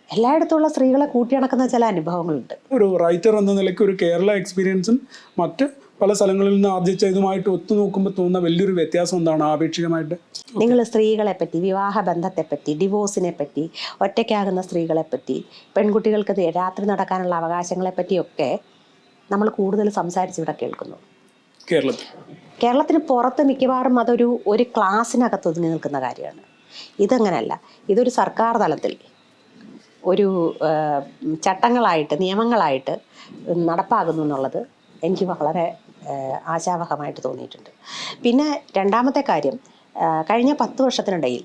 എല്ലായിടത്തുള്ള സ്ത്രീകളെ കൂട്ടിയണക്കുന്ന ചില അനുഭവങ്ങളുണ്ട്. ഒരു റൈറ്റർ എന്ന നിലയ്ക്ക് ഒരു കേരള എക്സ്പീരിയൻസും മറ്റ് പല സ്ഥലങ്ങളിൽ നിന്ന് ആർജിച്ച ഇതുമായിട്ട് ഒത്തുനോക്കുമ്പോൾ തോന്നുന്ന വലിയൊരു വ്യത്യാസം എന്താണ് ആപേക്ഷികമായിട്ട്? നിങ്ങൾ സ്ത്രീകളെ പറ്റി, വിവാഹ ബന്ധത്തെപ്പറ്റി, ഡിവോഴ്സിനെ പറ്റി, ഒറ്റയ്ക്കാകുന്ന സ്ത്രീകളെ പറ്റി, പെൺകുട്ടികൾക്ക് രാത്രി നടക്കാനുള്ള അവകാശങ്ങളെ പറ്റിയൊക്കെ നമ്മൾ കൂടുതൽ സംസാരിച്ചിവിടെ കേൾക്കുന്നു. കേരളത്തിന് പുറത്ത് മിക്കവാറും ഒരു ക്ലാസ്സിനകത്ത് ഒതുങ്ങി നിൽക്കുന്ന കാര്യമാണ്. ഇതങ്ങനെയല്ല. ഇതൊരു സർക്കാർ തലത്തിൽ ഒരു ചട്ടങ്ങളായിട്ട്, നിയമങ്ങളായിട്ട് നടപ്പാകുന്നു എന്നുള്ളത് എനിക്ക് വളരെ ആശാവഹമായിട്ട് തോന്നിയിട്ടുണ്ട്. പിന്നെ രണ്ടാമത്തെ കാര്യം, കഴിഞ്ഞ 10 വർഷത്തിനിടയിൽ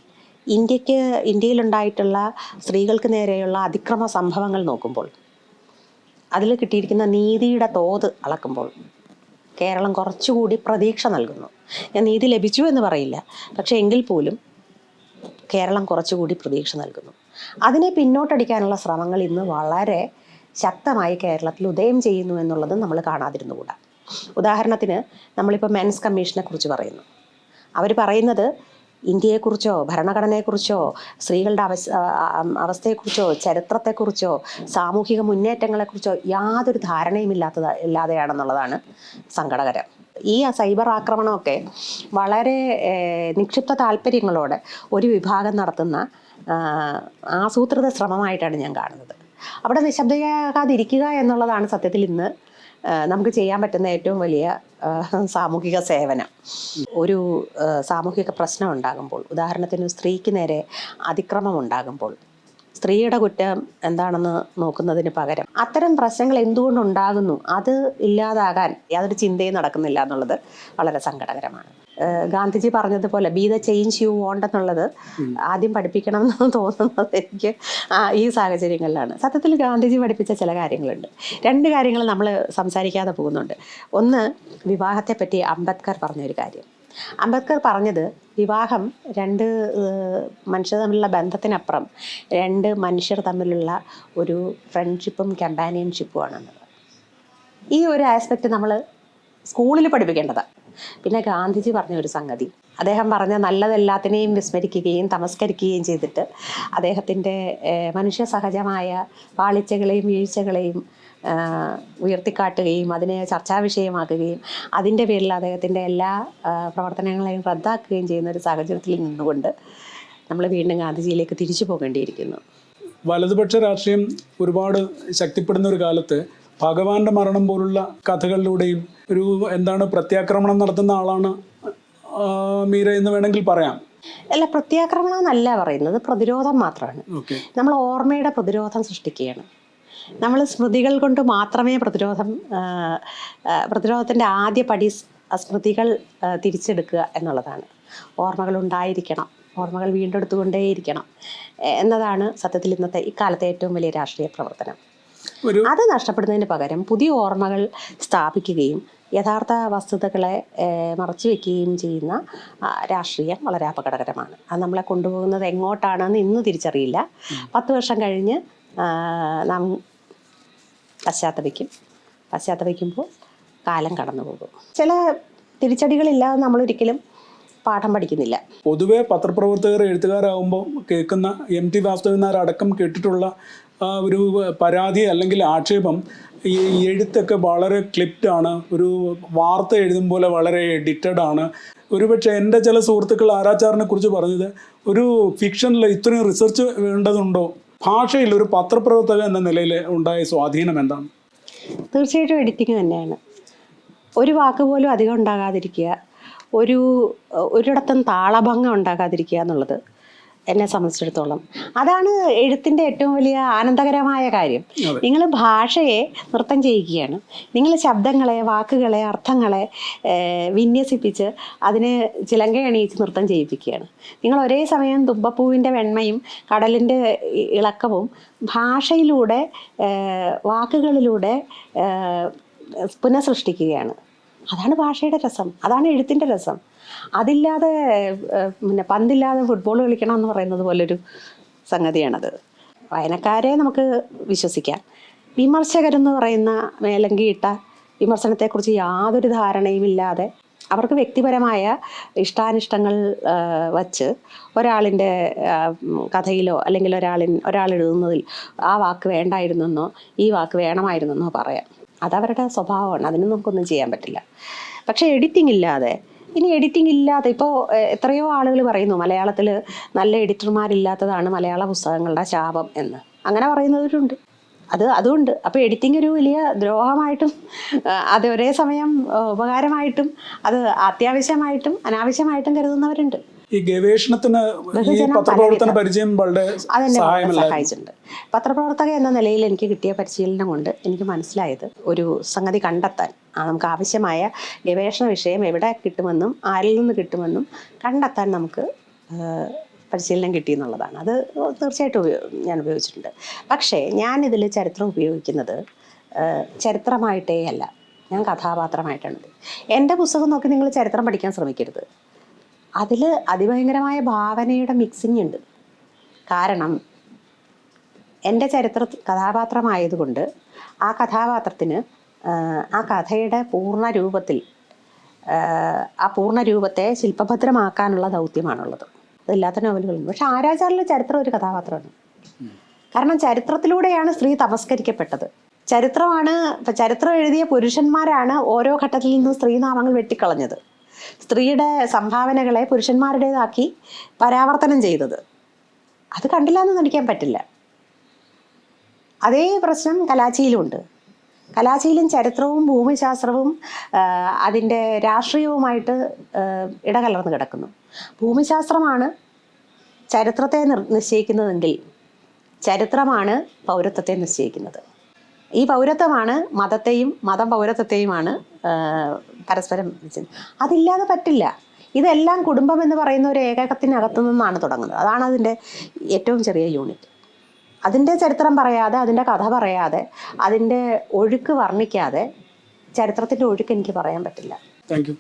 ഇന്ത്യയിലുണ്ടായിട്ടുള്ള സ്ത്രീകൾക്ക് നേരെയുള്ള അതിക്രമ സംഭവങ്ങൾ നോക്കുമ്പോൾ, അതിൽ കിട്ടിയിരിക്കുന്ന നീതിയുടെ തോത് അളക്കുമ്പോൾ കേരളം കുറച്ചുകൂടി പ്രതീക്ഷ നൽകുന്നു. ഞാൻ നീതി ലഭിച്ചു എന്ന് പറയില്ല, പക്ഷേ എങ്കിൽ പോലും കേരളം കുറച്ചുകൂടി പ്രതീക്ഷ നൽകുന്നു. അതിനെ പിന്നോട്ടടിക്കാനുള്ള ശ്രമങ്ങൾ ഇന്ന് വളരെ ശക്തമായി കേരളത്തിൽ ഉദയം ചെയ്യുന്നു എന്നുള്ളത് നമ്മൾ കാണാതിരുന്നുകൂടാ. ഉദാഹരണത്തിന് നമ്മളിപ്പോൾ മെൻസ് കമ്മീഷനെ കുറിച്ച് പറയുന്നു. അവർ പറയുന്നത് ഇന്ത്യയെക്കുറിച്ചോ ഭരണഘടനയെക്കുറിച്ചോ സ്ത്രീകളുടെ അവസ്ഥയെക്കുറിച്ചോ ചരിത്രത്തെക്കുറിച്ചോ സാമൂഹിക മുന്നേറ്റങ്ങളെക്കുറിച്ചോ യാതൊരു ധാരണയും ഇല്ലാതെയാണെന്നുള്ളതാണ് സങ്കടകരം. ഈ സൈബർ ആക്രമണമൊക്കെ വളരെ നിക്ഷിപ്ത താല്പര്യങ്ങളോടെ ഒരു വിഭാഗം നടത്തുന്ന ആസൂത്രിത ശ്രമമായിട്ടാണ് ഞാൻ കാണുന്നത്. അവിടെ നിശബ്ദയാകാതിരിക്കുക എന്നുള്ളതാണ് സത്യത്തിൽ ഇന്ന് നമുക്ക് ചെയ്യാൻ പറ്റുന്ന ഏറ്റവും വലിയ സാമൂഹിക സേവനം. ഒരു സാമൂഹിക പ്രശ്നം ഉണ്ടാകുമ്പോൾ, ഉദാഹരണത്തിന് സ്ത്രീക്ക് നേരെ അതിക്രമം ഉണ്ടാകുമ്പോൾ, സ്ത്രീയുടെ കുറ്റം എന്താണെന്ന് നോക്കുന്നതിന് പകരം അത്തരം പ്രശ്നങ്ങൾ എന്തുകൊണ്ടുണ്ടാകുന്നു അത് ഇല്ലാതാകാൻ യാതൊരു ചിന്തയും നടക്കുന്നില്ല എന്നുള്ളത് വളരെ സങ്കടകരമാണ്. ഗാന്ധിജി പറഞ്ഞതുപോലെ be the change you want എന്നുള്ളത് ആദ്യം പഠിപ്പിക്കണം എന്ന് തോന്നുന്നത് എനിക്ക് ഈ സാഹചര്യങ്ങളിലാണ്. സത്യത്തിൽ ഗാന്ധിജി പഠിപ്പിച്ച ചില കാര്യങ്ങളുണ്ട്. 2 കാര്യങ്ങൾ നമ്മൾ സംസാരിക്കാതെ പോകുന്നുണ്ട്. ഒന്ന്, വിവാഹത്തെപ്പറ്റി അംബേദ്കർ പറഞ്ഞൊരു കാര്യം. അംബേദ്കർ പറഞ്ഞത് വിവാഹം 2 മനുഷ്യർ തമ്മിലുള്ള ബന്ധത്തിനപ്പുറം 2 മനുഷ്യർ തമ്മിലുള്ള ഒരു ഫ്രണ്ട്ഷിപ്പും കമ്പാനിയൻഷിപ്പും ആണെന്നത്. ഈ ഒരു ആസ്പെക്റ്റ് നമ്മൾ സ്കൂളിൽ പഠിപ്പിക്കേണ്ടതാണ്. പിന്നെ ഗാന്ധിജി പറഞ്ഞ ഒരു സംഗതി, അദ്ദേഹം പറഞ്ഞ നല്ലതെല്ലാത്തിനെയും വിസ്മരിക്കുകയും തമസ്കരിക്കുകയും ചെയ്തിട്ട് അദ്ദേഹത്തിൻ്റെ മനുഷ്യ സഹജമായ പാളിച്ചകളെയും വീഴ്ചകളെയും ഉയർത്തിക്കാട്ടുകയും അതിനെ ചർച്ചാ വിഷയമാക്കുകയും അതിൻ്റെ പേരിൽ അദ്ദേഹത്തിൻ്റെ എല്ലാ പ്രവർത്തനങ്ങളെയും റദ്ദാക്കുകയും ചെയ്യുന്ന ഒരു സാഹചര്യത്തിൽ നിന്നുകൊണ്ട് നമ്മൾ വീണ്ടും ഗാന്ധിജിയിലേക്ക് തിരിച്ചു പോകേണ്ടിയിരിക്കുന്നു. വലതുപക്ഷ രാഷ്ട്രീയം ഒരുപാട് ശക്തിപ്പെടുന്ന ഒരു കാലത്ത് ഭഗവാന്റെ മരണം പോലുള്ള കഥകളിലൂടെയും ഒരു പ്രത്യാക്രമണം നടത്തുന്ന ആളാണ് മീര എന്ന് വേണമെങ്കിൽ പറയാം. അല്ല, പ്രത്യാക്രമണം എന്നല്ല പറയുന്നത്, പ്രതിരോധം മാത്രമാണ്. നമ്മൾ ഓർമ്മയുടെ പ്രതിരോധം സൃഷ്ടിക്കുകയാണ്. നമ്മൾ സ്മൃതികൾ കൊണ്ട് മാത്രമേ പ്രതിരോധത്തിൻ്റെ ആദ്യ പടി സ്മൃതികൾ തിരിച്ചെടുക്കുക എന്നുള്ളതാണ്. ഓർമ്മകൾ ഉണ്ടായിരിക്കണം, ഓർമ്മകൾ വീണ്ടെടുത്തുകൊണ്ടേയിരിക്കണം എന്നതാണ് സത്യത്തിൽ ഇന്നത്തെ ഇക്കാലത്തെ ഏറ്റവും വലിയ രാഷ്ട്രീയ പ്രവർത്തനം. അത് നഷ്ടപ്പെടുന്നതിന് പകരം പുതിയ ഓർമ്മകൾ സ്ഥാപിക്കുകയും യഥാർത്ഥ വസ്തുതകളെ മറച്ചു വയ്ക്കുകയും ചെയ്യുന്ന രാഷ്ട്രീയം വളരെ അപകടകരമാണ്. അത് നമ്മളെ കൊണ്ടുപോകുന്നത് എങ്ങോട്ടാണെന്ന് ഇന്ന് തിരിച്ചറിയില്ല. 10 വർഷം കഴിഞ്ഞ് നാം പശ്ചാത്തപിക്കുമ്പോൾ കാലം കടന്നു പോകും. ചില തിരിച്ചടികളില്ലാതെ നമ്മളൊരിക്കലും പാഠം പഠിക്കുന്നില്ല. പൊതുവെ പത്രപ്രവർത്തകർ എഴുത്തുകാരാകുമ്പോൾ കേൾക്കുന്ന MT വാസുദേവൻ നായർ അടക്കം കേട്ടിട്ടുള്ള ഒരു പരാതി അല്ലെങ്കിൽ ആക്ഷേപം, ഈ എഴുത്തൊക്കെ വളരെ ക്ലിപ്റ്റാണ്, ഒരു വാർത്ത എഴുതും പോലെ വളരെ എഡിറ്റഡ് ആണ്, ഒരുപക്ഷെ എൻ്റെ ചില സുഹൃത്തുക്കൾ ആരാച്ചാറിനെ കുറിച്ച് പറഞ്ഞത്, ഒരു ഫിക്ഷനിൽ ഇത്രയും റിസർച്ച് വേണ്ടതുണ്ടോ? ഭാഷയിൽ ഒരു പത്രപ്രവർത്തക എന്ന നിലയിൽ ഉണ്ടായ സ്വാധീനം എന്താണ്? തീർച്ചയായിട്ടും എഡിറ്റിംഗ് തന്നെയാണ്. ഒരു വാക്ക് പോലും അധികം ഉണ്ടാകാതിരിക്കുക, ഒരിടത്തും താളഭംഗം ഉണ്ടാകാതിരിക്കുക എന്നുള്ളത് എന്നെ സംബന്ധിച്ചിടത്തോളം അതാണ് എഴുത്തിൻ്റെ ഏറ്റവും വലിയ ആനന്ദകരമായ കാര്യം. നിങ്ങൾ ഭാഷയെ നൃത്തം ചെയ്യിക്കുകയാണ്. നിങ്ങൾ ശബ്ദങ്ങളെ, വാക്കുകളെ, അർത്ഥങ്ങളെ വിന്യസിപ്പിച്ച് അതിനെ ചിലങ്കയണിയിച്ച് നൃത്തം ചെയ്യിപ്പിക്കുകയാണ്. നിങ്ങൾ ഒരേ സമയം തുമ്പപ്പൂവിൻ്റെ വെണ്മയും കടലിൻ്റെ ഇളക്കവും ഭാഷയിലൂടെ, വാക്കുകളിലൂടെ പുനഃസൃഷ്ടിക്കുകയാണ്. അതാണ് ഭാഷയുടെ രസം, അതാണ് എഴുത്തിൻ്റെ രസം. അതില്ലാതെ പിന്നെ പന്തില്ലാതെ ഫുട്ബോൾ കളിക്കണം എന്ന് പറയുന്നത് പോലൊരു സംഗതിയാണത്. വായനക്കാരെ നമുക്ക് വിശ്വസിക്കാം. വിമർശകരെന്ന് പറയുന്ന മേലങ്കിയിട്ട വിമർശനത്തെക്കുറിച്ച് യാതൊരു ധാരണയും ഇല്ലാതെ അവർക്ക് വ്യക്തിപരമായ ഇഷ്ടാനിഷ്ടങ്ങൾ വച്ച് ഒരാളിൻ്റെ കഥയിലോ അല്ലെങ്കിൽ ഒരാൾ എഴുതുന്നതിൽ ആ വാക്ക് വേണ്ടായിരുന്നെന്നോ ഈ വാക്ക് വേണമായിരുന്നെന്നോ പറയാം. അതവരുടെ സ്വഭാവമാണ്, അതിന് നമുക്കൊന്നും ചെയ്യാൻ പറ്റില്ല. പക്ഷേ എഡിറ്റിംഗ് ഇല്ലാതെ ഇപ്പോൾ എത്രയോ ആളുകൾ പറയുന്നു മലയാളത്തിൽ നല്ല എഡിറ്റർമാരില്ലാത്തതാണ് മലയാള പുസ്തകങ്ങളുടെ ശാപം എന്ന്. അങ്ങനെ പറയുന്നവരുണ്ട്. അതുകൊണ്ട് അപ്പോൾ എഡിറ്റിംഗ് ഒരു വലിയ ദ്രോഹമായിട്ടും അത് ഒരേ സമയം ഉപകാരമായിട്ടും അത് അത്യാവശ്യമായിട്ടും അനാവശ്യമായിട്ടും കരുതുന്നവരുണ്ട്. ഈ ഗവേഷണത്തിന് ഈ പത്രപ്രവർത്തന പരിചയം വളരെ സഹായിച്ചിട്ടുണ്ട്. പത്രപ്രവർത്തക എന്ന നിലയിൽ എനിക്ക് കിട്ടിയ പരിശീലനം കൊണ്ട് എനിക്ക് മനസ്സിലായത്, ഒരു സംഗതി കണ്ടെത്താൻ നമുക്ക് ആവശ്യമായ ഗവേഷണ വിഷയം എവിടെ കിട്ടുമെന്നും ആരിൽ നിന്ന് കിട്ടുമെന്നും കണ്ടെത്താൻ നമുക്ക് പരിശീലനം കിട്ടിയെന്നുള്ളതാണ്. അത് തീർച്ചയായിട്ടും ഞാൻ ഉപയോഗിച്ചിട്ടുണ്ട്. പക്ഷേ ഞാനിതിൽ ചരിത്രം ഉപയോഗിക്കുന്നത് ചരിത്രമായിട്ടേ അല്ല, ഞാൻ കഥാപാത്രമായിട്ടാണ്. എൻ്റെ പുസ്തകം നോക്കി നിങ്ങൾ ചരിത്രം പഠിക്കാൻ ശ്രമിക്കരുത്. അതിൽ അതിഭയങ്കരമായ ഭാവനയുടെ മിക്സിങ് ഉണ്ട്. കാരണം എൻ്റെ കഥാപാത്രമായതുകൊണ്ട് ആ കഥാപാത്രത്തിന് ആ കഥയുടെ പൂർണ്ണ രൂപത്തെ ശില്പഭദ്രമാക്കാനുള്ള ദൗത്യമാണുള്ളത്. അതില്ലാത്ത നോവലുകളുണ്ട്. പക്ഷെ ആരാചാറിലെ ചരിത്രം ഒരു കഥാപാത്രമാണ്. കാരണം ചരിത്രത്തിലൂടെയാണ് സ്ത്രീ തമസ്കരിക്കപ്പെട്ടത്. ചരിത്രം എഴുതിയ പുരുഷന്മാരാണ് ഓരോ ഘട്ടത്തിൽ നിന്നും സ്ത്രീനാമങ്ങൾ വെട്ടിക്കളഞ്ഞത്. സ്ത്രീയുടെ സംഭാവനകളെ പുരുഷന്മാരുടേതാക്കി പരാവർത്തനം ചെയ്തത്. അത് കണ്ടില്ല എന്ന് നടിക്കാൻ പറ്റില്ല. അതേ പ്രശ്നം കലാച്ചിയിലുമുണ്ട്. കലാച്ചിയിലും ചരിത്രവും ഭൂമിശാസ്ത്രവും അതിൻ്റെ രാഷ്ട്രീയവുമായിട്ട് ഇടകലർന്ന് കിടക്കുന്നു. ഭൂമിശാസ്ത്രമാണ് ചരിത്രത്തെ നിശ്ചയിക്കുന്നതെങ്കിൽ ചരിത്രമാണ് പൗരത്വത്തെ നിശ്ചയിക്കുന്നത്. ഈ പൗരത്വമാണ് മതം പൗരത്വത്തെയുമാണ് പരസ്പരം. അതില്ലാതെ പറ്റില്ല. ഇതെല്ലാം കുടുംബം എന്ന് പറയുന്ന ഒരു ഏകകത്തിനകത്തു നിന്നാണ് തുടങ്ങുന്നത്. അതാണ് അതിൻ്റെ ഏറ്റവും ചെറിയ യൂണിറ്റ്. അതിൻ്റെ ചരിത്രം പറയാതെ, അതിൻ്റെ കഥ പറയാതെ, അതിൻ്റെ ഒഴുക്ക് വർണ്ണിക്കാതെ ചരിത്രത്തിൻ്റെ ഒഴുക്ക് എനിക്ക് പറയാൻ പറ്റില്ല. Thank you.